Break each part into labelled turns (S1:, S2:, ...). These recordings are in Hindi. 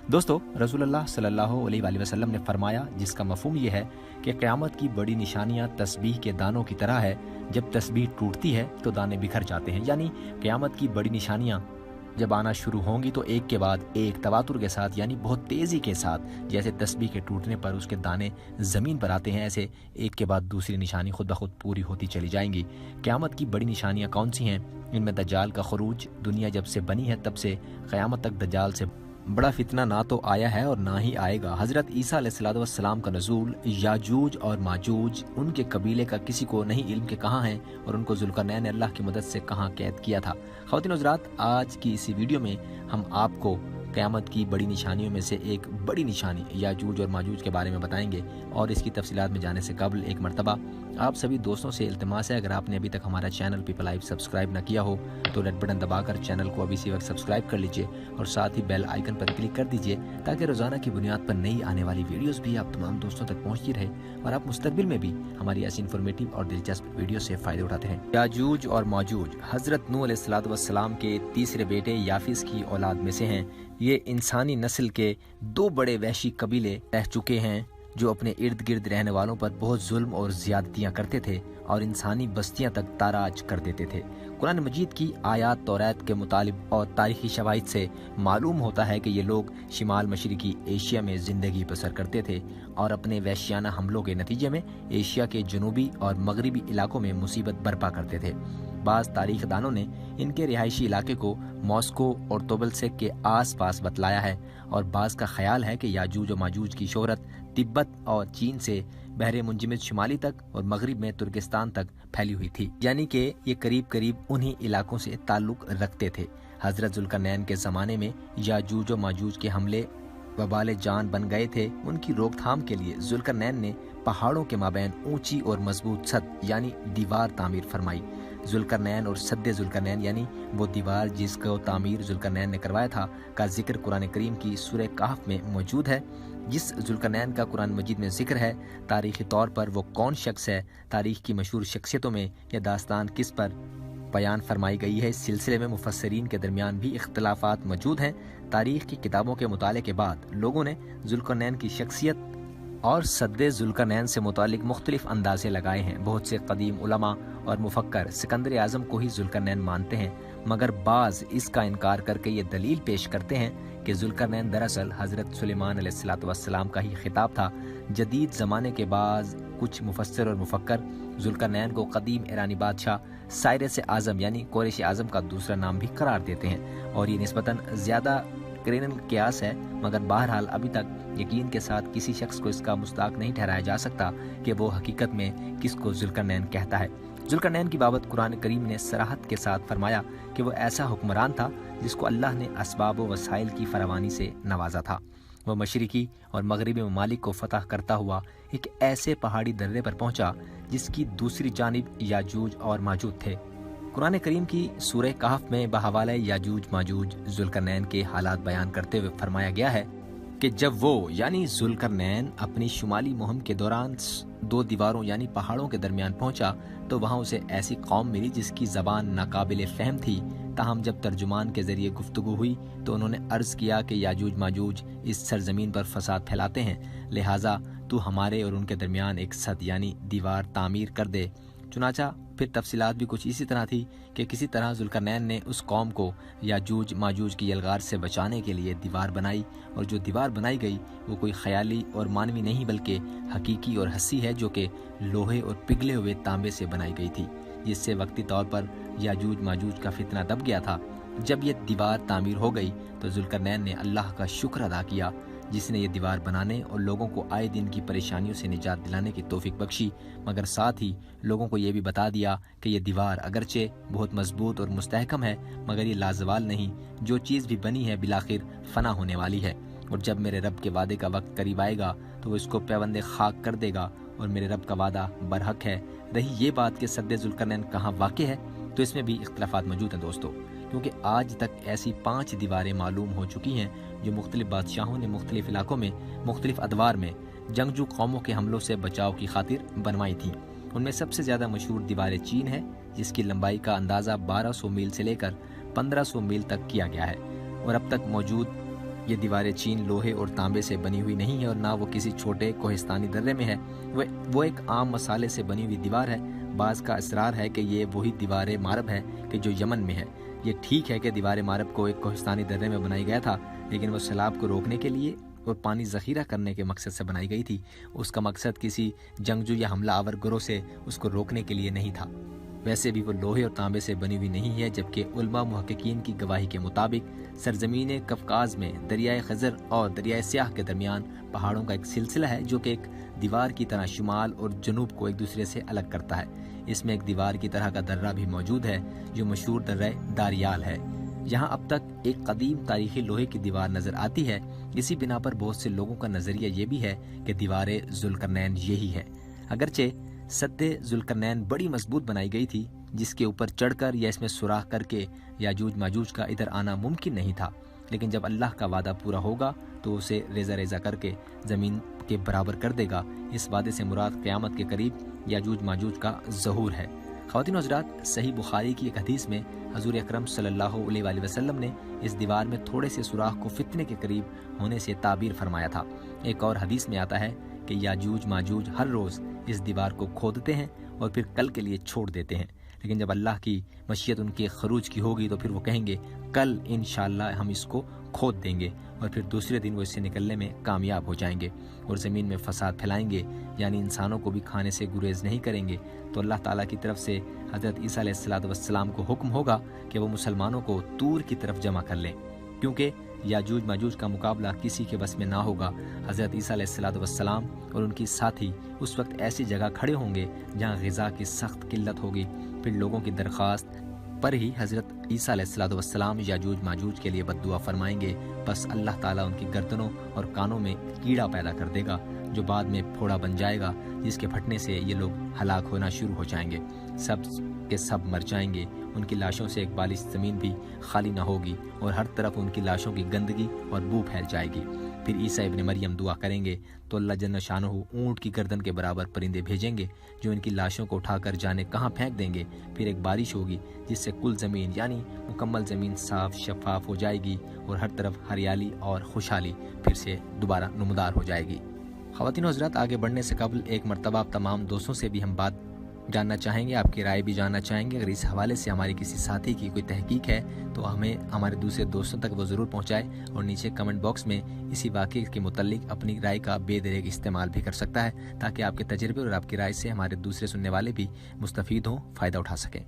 S1: दोस्तों, रसूलुल्लाह सल्लल्लाहु अलैहि वसल्लम ने फरमाया, जिसका मफहूम ये है कि क़यामत की बड़ी निशानियां तस्बीह के दानों की तरह है। जब तस्बीह टूटती है तो दाने बिखर जाते हैं। यानी क़यामत की बड़ी निशानियां जब आना शुरू होंगी तो एक के बाद एक तवातुर के साथ, यानी बहुत तेज़ी के साथ, जैसे तस्बीह के टूटने पर उसके दाने ज़मीन पर आते हैं, ऐसे एक के बाद दूसरी निशानी खुद ब खुद पूरी होती चली जाएंगी। क़यामत की बड़ी निशानियां कौन सी हैं? इनमें दज्जाल का खुरूज। दुनिया जब से बनी है तब से क़यामत तक दज्जाल से बड़ा फितना ना तो आया है और ना ही आएगा। हज़रत ईसा अलैहिस्सलाम का नज़ूल, याजूज और माजूज, उनके कबीले का किसी को नहीं इल्म के कहाँ हैं और उनको ज़ुल्करनैन ने अल्लाह की मदद से कहाँ कैद किया था। ख़वातीन और हज़रात, आज की इसी वीडियो में हम आपको क़यामत की बड़ी निशानियों में से एक बड़ी निशानी याजूज और माजूज के बारे में बताएंगे। और इसकी तफसीलात में जाने से कबल एक मरतबा आप सभी दोस्तों से इल्तिमास है, अगर आपने अभी तक हमारा चैनल पीपल लाइव सब्सक्राइब न किया हो तो रेड बटन दबाकर चैनल को अभी इसी वक्त सब्सक्राइब कर लीजिए और साथ ही बेल आइकन पर क्लिक कर दीजिए ताकि रोज़ाना की बुनियाद पर नई आने वाली वीडियोस भी आप तमाम दोस्तों तक पहुँचती रहे और आप मुस्तकबिल में भी हमारी ऐसी इन्फॉर्मेटिव और दिलचस्प वीडियो से फ़ायदे उठाते हैं। याजूज और माजूज हज़रत नूह अलैहिस्सलाम के तीसरे बेटे याफिस की औलाद में से हैं। ये इंसानी नस्ल के दो बड़े वहशी कबीले रह चुके हैं जो अपने इर्द गिर्द रहने वालों पर बहुत जुल्म और ज़्यादतियाँ करते थे और इंसानी बस्तियाँ तक ताराज कर देते थे। कुरान मजीद की आयात तौरात के मुतालिब और तारीखी शवाहिद से मालूम होता है कि ये लोग शिमाल मशरिकी एशिया में ज़िंदगी बसर करते थे और अपने वहशियाना हमलों के नतीजे में एशिया के जनूबी और मगरबी इलाकों में मुसीबत बर्पा करते थे। बाज़ तारीख दानों ने इनके रिहायशी इलाके को मॉस्को और तोबलसेक के आस पास बतलाया है और बाज़ का ख्याल है कि याजूज और माजूज की शोहरत तिब्बत और चीन से बहरे मुंजमिद शुमाली तक और मगरिब में तुर्किस्तान तक फैली हुई थी, यानी कि ये करीब करीब उन्हीं इलाकों से ताल्लुक रखते थे। हज़रत ज़ुल्करनैन के ज़माने में याजूज और माजूज के हमले वबाल जान बन गए थे। उनकी रोकथाम के लिए ज़ुल्करनैन ने पहाड़ों के माबैन ऊंची और मजबूत सद यानी दीवार तामीर फरमाई। ज़ुल्करनैन और सद्दे ज़ुल्करनैन यानी वो दीवार जिसको तामीर ज़ुल्करनैन ने करवाया था का जिक्र कुरान करीम की सूरह कहफ में मौजूद है। जिस ज़ुल्करनैन का कुरान मजीद में जिक्र है, तारीख़ी तौर पर वो कौन शख्स है, तारीख़ की मशहूर शख्सियतों में यह दास्तान किस पर बयान फरमाई गई है, इस सिलसिले में मुफस्सरीन के दरमियान भी इख्तलाफात मौजूद हैं। तारीख़ की किताबों के मुताले के बाद लोगों ने ज़ुल्करनैन की शख्सियत और सद्दे ज़ुल्करनैन से मुतालिक मुख्तलिफ अंदाज़े लगाए हैं। बहुत से कदीम उलमा और मुफक्कर सिकंदर आज़म को ही ज़ुल्करनैन मानते हैं, मगर बाज़ इसका इनकार करके ये दलील पेश करते हैं कि ज़ुल्करनैन दरअसल हज़रत सुलेमान अलैहिस्सलाम का ही खिताब था। जदीद ज़माने के बाद कुछ मुफस्सिर और मुफक्कर ज़ुल्करनैन को कदीम ईरानी बादशाह साइरस आज़म यानी कुरैश आज़म का दूसरा नाम भी करार देते हैं और ये निस्बतन ज़्यादा करीनल कियास है, मगर बहरहाल अभी तक यकीन के साथ किसी शख्स को इसका मुस्ताक नहीं ठहराया जा सकता कि वो हकीकत में किसको ज़ुल्करनैन कहता है। ज़ुल्करनैन की बाबत कुरान करीम ने सराहत के साथ फरमाया कि वो ऐसा हुक्मरान था जिसको अल्लाह ने असबाब व वसाइल की फरावानी से नवाजा था। वह मशरिकी और मगरबी ममालिक को फतह करता हुआ एक ऐसे पहाड़ी दर्रे पर पहुंचा जिसकी दूसरी जानिब याजूज और माजूज थे। कुरान करीम की सूरह कहफ में बहवाले याजूज माजूज ज़ुल्करनैन के हालात बयान करते हुए फरमाया गया है कि जब वो यानी ज़ुल्करनैन अपनी शुमाली मुहिम के दौरान दो दीवारों यानी पहाड़ों के दरमियान पहुंचा तो वहां उसे ऐसी कौम मिली जिसकी ज़बान नाकाबिल फ़हम थी। ताहम जब तर्जुमान के ज़रिए गुफ्तगू हुई तो उन्होंने अर्ज़ किया कि याजूज माजूज इस सरजमीन पर फसाद फैलाते हैं, लिहाजा तू हमारे और उनके दरमियान एक सद यानी दीवार तामीर कर दे। चुनाचा फिर तफसीलात भी कुछ इसी तरह थी कि किसी तरह ज़ुल्करनैन ने उस कौम को याजूज माजूज की यलगार से बचाने के लिए दीवार बनाई और जो दीवार बनाई गई वो कोई ख्याली और मानवी नहीं बल्कि हकीकी और हसी है, जो कि लोहे और पिघले हुए तांबे से बनाई गई थी, जिससे वक्ती तौर पर याजूज माजूज का फितना दब गया था। जब ये दीवार तामीर हो गई तो ज़ुल्करनैन ने अल्लाह का शुक्र अदा किया जिसने ये दीवार बनाने और लोगों को आए दिन की परेशानियों से निजात दिलाने की तौफीक बख्शी, मगर साथ ही लोगों को ये भी बता दिया कि ये दीवार अगरचे बहुत मजबूत और मुस्तहकम है, मगर ये लाजवाल नहीं, जो चीज़ भी बनी है बिलाखिर फना होने वाली है और जब मेरे रब के वादे का वक्त करीब आएगा तो वो इसको पैबंद खाक कर देगा और मेरे रब का वादा बरहक है। रही ये बात कि सद्दे ज़ुल्करनैन कहाँ वाक़े है, तो इसमें भी इख्तलाफात मौजूद हैं दोस्तों, क्योंकि आज तक ऐसी 5 दीवारें मालूम हो चुकी हैं जो मुख्तलिफ बादशाहों ने मुख्तलिफ इलाकों में मुख्तलिफ अदवार में जंगजू कौमों के हमलों से बचाव की खातिर बनवाई थी। उनमें सबसे ज़्यादा मशहूर दीवार चीन है, जिसकी लंबाई का अंदाज़ा 1200 मील से लेकर 1500 मील तक किया गया है और अब तक मौजूद ये दीवारें चीन, लोहे और तांबे से बनी हुई नहीं है और ना वो किसी छोटे कोहिस्तानी दर्रे में है। वो एक आम मसाले से बनी हुई दीवार है। बाज़ का इसरार है कि ये वही दीवार मारब है कि जो यमन में है। ये ठीक है कि दीवार मारब को एक कोहिस्तानी दर्रे में बनाई गया था, लेकिन वो सैलाब को रोकने के लिए और पानी ज़ख़ीरा करने के मकसद से बनाई गई थी। उसका मकसद किसी जंगजू या हमला आवर गिरोह से उसको रोकने के लिए नहीं था। वैसे भी वो लोहे और तांबे से बनी हुई नहीं है, जबकि उलमा मुहक्किकीन की गवाही के मुताबिक सरजमीन कफकाज में दरियाए खज़र और दरियाए स्याह के दरमियान पहाड़ों का एक सिलसिला है जो कि एक दीवार की तरह शुमाल और जनूब को एक दूसरे से अलग करता है। इसमें एक दीवार की तरह का दर्रा भी मौजूद है जो मशहूर दर्रा दारियाल है। यहाँ अब तक एक कदीम तारीखी लोहे की दीवार नज़र आती है। इसी बिना पर बहुत से लोगों का नज़रिया ये भी है कि दीवार जुल्करनैन यही है। अगरचे सद्दे जुल्करनैन बड़ी मजबूत बनाई गई थी, जिसके ऊपर चढ़कर या इसमें सुराख करके याजूज माजूज का इधर आना मुमकिन नहीं था, लेकिन जब अल्लाह का वादा पूरा होगा तो उसे रेजा रेजा करके ज़मीन के बराबर कर देगा। इस वादे से मुराद क़यामत के करीब याजूज माजूज का ज़हूर है। ख़वातीन हज़रात, सही बुखारी की एक हदीस में हज़ूर अकरम सल्लल्लाहु अलैहि वसल्लम ने इस दीवार में थोड़े से सुराख को फितने के करीब होने से ताबीर फरमाया था। एक और हदीस में आता है कि याजूज माजूज हर रोज़ इस दीवार को खोदते हैं और फिर कल के लिए छोड़ देते हैं, लेकिन जब अल्लाह की मशीयत उनके खरूज की होगी तो फिर वो कहेंगे कल इंशाअल्लाह हम इसको खोद देंगे, और फिर दूसरे दिन वो इससे निकलने में कामयाब हो जाएंगे और ज़मीन में फसाद फैलाएंगे, यानी इंसानों को भी खाने से गुरेज नहीं करेंगे। तो अल्लाह ताला की तरफ से हज़रत ईसा अलैहिस्सलाम को हुक्म होगा कि वो मुसलमानों को तूर की तरफ जमा कर लें, क्योंकि याजूज माजूज का मुकाबला किसी के बस में ना होगा। हज़रत ईसा अलैहिस्सलाम और उनकी साथी उस वक्त ऐसी जगह खड़े होंगे जहाँ ग़िज़ा की सख्त किल्लत होगी। फिर लोगों की दरख्वास्त पर ही हज़रत ईसा अलैहिस्सलाम याजूज माजूज के लिए बद्दुआ फरमाएंगे। बस अल्लाह ताला उनकी गर्दनों और कानों में कीड़ा पैदा कर देगा जो बाद में फोड़ा बन जाएगा, जिसके फटने से ये लोग हलाक होना शुरू हो जाएंगे। सब के सब मर जाएंगे। उनकी लाशों से एक बालिश ज़मीन भी खाली ना होगी और हर तरफ उनकी लाशों की गंदगी और बू फैल जाएगी। फिर ईसा इब्न मरियम दुआ करेंगे तो अल्लाह जन्न शानहू ऊँट की गर्दन के बराबर परिंदे भेजेंगे जो इनकी लाशों को उठाकर जाने कहाँ फेंक देंगे। फिर एक बारिश होगी जिससे कुल ज़मीन यानी मुकम्मल ज़मीन साफ शफाफ हो जाएगी और हर तरफ हरियाली और खुशहाली फिर से दोबारा नुमदार हो जाएगी। ख़वातीन हज़रात, आगे बढ़ने से कबल एक मरतबा आप तमाम दोस्तों से भी हम बात जानना चाहेंगे, आपकी राय भी जानना चाहेंगे। अगर इस हवाले से हमारी किसी साथी की कोई तहकीक है तो हमें हमारे दूसरे दोस्तों तक वो ज़रूर पहुंचाए और नीचे कमेंट बॉक्स में इसी वाक़े के मुतल्लिक अपनी राय का बेदरेक इस्तेमाल भी कर सकता है, ताकि आपके तजर्बे और आपकी राय से हमारे दूसरे सुनने वाले भी मुस्तफ़ीद हों, फ़ायदा उठा सकें।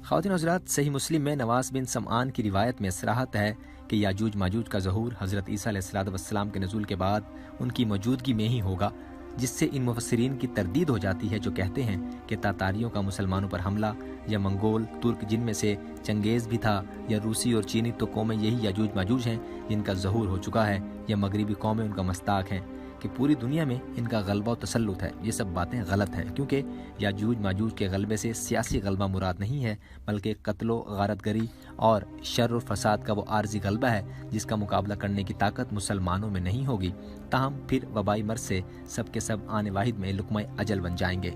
S1: ख़वातीन हज़रात, सही मुस्लिम में नवास बिन समआन की रिवायत में सराहत है कि याजूज माजूज का ज़हूर हज़रत ईसा अलैहिस्सलाम के नज़ूल के बाद उनकी मौजूदगी में ही होगा, जिससे इन मुफस्सिरीन की तरदीद हो जाती है जो कहते हैं कि तातारियों का मुसलमानों पर हमला या मंगोल तुर्क जिनमें से चंगेज़ भी था या रूसी और चीनी तो कौमें यही याजूज माजूज हैं जिनका ज़हूर हो चुका है, या मगरिबी कौमें उनका मस्ताक हैं कि पूरी दुनिया में इनका गलबा और तसल्लुत है। ये सब बातें गलत हैं, क्योंकि याजूज माजूज के गलबे से सियासी गलबा मुराद नहीं है, बल्कि कत्लो गारतगरी और शर और फसाद का वो आर्जी गलबा है जिसका मुकाबला करने की ताकत मुसलमानों में नहीं होगी। ताहम फिर वबाई मर्ज से सब के सब आने वाहिद में लुक़्मा अजल बन जाएंगे।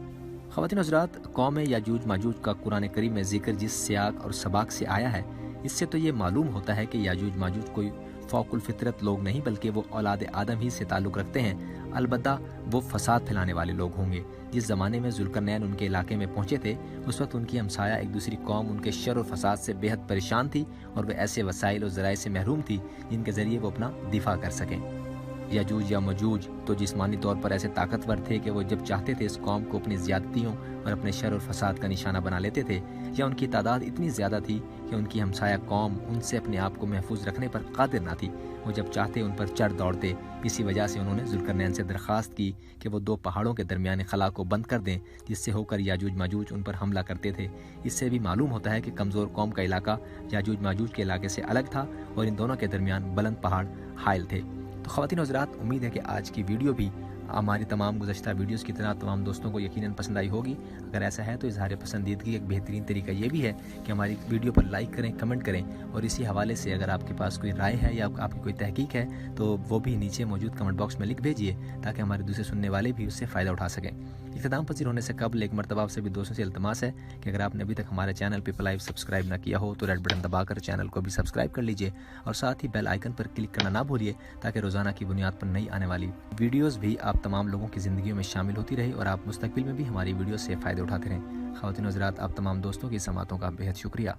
S1: ख़वातीन हज़रात, कौम याजूज माजूज का कुरान करीम में जिक्र जिस सियाक और सबाक से आया है, इससे तो ये मालूम होता है कि याजूज माजूज कोई फ़ौकुल फितरत लोग नहीं, बल्कि वो औलाद आदम ही से ताल्लुक़ रखते हैं। अलबत्ता वो फसाद फैलाने वाले लोग होंगे। जिस ज़माने में जुल्करनैन उनके इलाके में पहुँचे थे, उस वक्त उनकी हमसाया एक दूसरी कौम उनके शर और फसाद से बेहद परेशान थी और वे ऐसे वसाइल और ज़राए से महरूम थी जिनके ज़रिए वो अपना दिफा कर सकें। याजूज या मजूज तो जिस्मानी तौर पर ऐसे ताकतवर थे कि वो जब चाहते थे इस कौम को अपनी ज़्यादतियों और अपने शर और फसाद का निशाना बना लेते थे, या उनकी तादाद इतनी ज़्यादा थी कि उनकी हमसाया कौम उनसे अपने आप को महफूज रखने पर कादिर ना थी। वो जब चाहते उन पर चढ़ दौड़ते। इसी वजह से उन्होंने जुल्करनैन से दरख्वास्त की कि वो 2 पहाड़ों के दरमियान खला को बंद कर दें, जिससे होकर याजूज माजूज उन पर हमला करते थे। इससे भी मालूम होता है कि कमज़ोर कौम का इलाका याजूज माजूज के इलाके से अलग था और इन दोनों के दरमियान बुलंद पहाड़ हायल थे। तो ख़वातीन हज़रात, उम्मीद है कि आज की वीडियो भी हमारी तमाम गुज़श्ता वीडियोस की तरह तमाम दोस्तों को यकीनन पसंद आई होगी। अगर ऐसा है तो इज़हार पसंदीदगी एक बेहतरीन तरीका ये भी है कि हमारी वीडियो पर लाइक करें, कमेंट करें, और इसी हवाले से अगर आपके पास कोई राय है या आपकी कोई तहकीक है तो वो भी नीचे मौजूद कमेंट बॉक्स में लिख भेजिए, ताकि हमारे दूसरे सुनने वाले भी उससे फ़ायदा उठा सकें। इख्तिताम पसीर होने से कबल एक मरतबा आपसे भी दोस्तों से इल्तमास है कि अगर आपने अभी तक हमारे चैनल पीपल लाइव सब्सक्राइब ना किया हो तो रेड बटन दबाकर चैनल को भी सब्सक्राइब कर लीजिए और साथ ही बेल आइकन पर क्लिक करना ना भूलिए ताकि रोज़ाना की बुनियाद पर नई आने वाली वीडियोज़ भी आप तमाम लोगों की ज़िंदगियों में शामिल होती रहे और आप मुस्तकबिल में भी हमारी वीडियो से फ़ायदे उठाते रहें। ख़वातीन और हज़रात, आप तमाम दोस्तों की समातों का बेहद शुक्रिया।